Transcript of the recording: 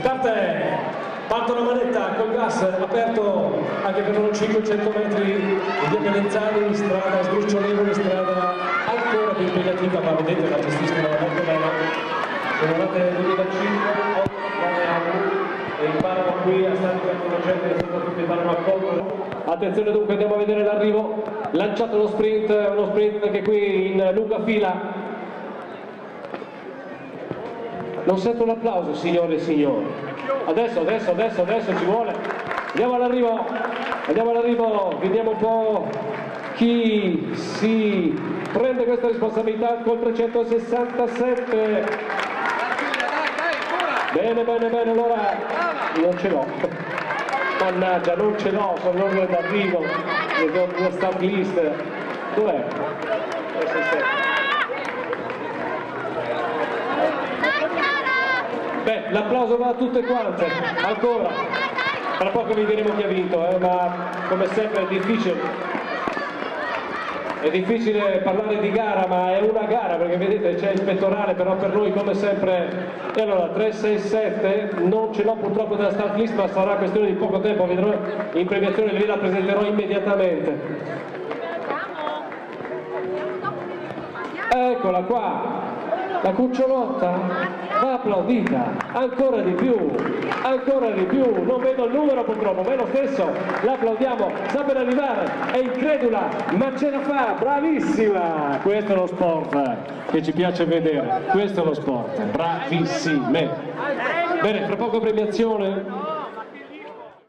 Parte la manetta col gas aperto anche per loro 500 metri di via Pelenzani, strada sdrucciolevole, strada ancora più impegnativa, ma vedete la gestiscono molto bene. Sono andate 2005, 8 e imparano qui a stare con la gente e soprattutto imparano a cogliere. Attenzione dunque, andiamo a vedere l'arrivo, lanciato lo sprint, uno sprint anche qui in lunga fila. Non sento l'applauso, signore e signori. Adesso ci vuole. Andiamo all'arrivo, vediamo un po' chi si prende questa responsabilità col 367. Bene, allora non ce l'ho. Mannaggia, non ce l'ho, sono l'ordine d'arrivo, la start list. Dov'è? Beh, l'applauso va a tutte quante, ancora. Tra poco vi diremo chi ha vinto, ma come sempre è difficile parlare di gara, ma è una gara perché vedete c'è il pettorale, però per noi come sempre. E allora 367 non ce l'ho purtroppo nella start list, ma sarà questione di poco tempo, vedrò in premiazione, ve la presenterò immediatamente. Eccola qua, la cucciolotta va applaudita ancora di più, non vedo il numero purtroppo, ma è lo stesso, l'applaudiamo, sta per arrivare, è incredula, ma ce la fa, bravissima! Questo è lo sport che ci piace vedere, questo è lo sport, bravissime! Bene, fra poco premiazione.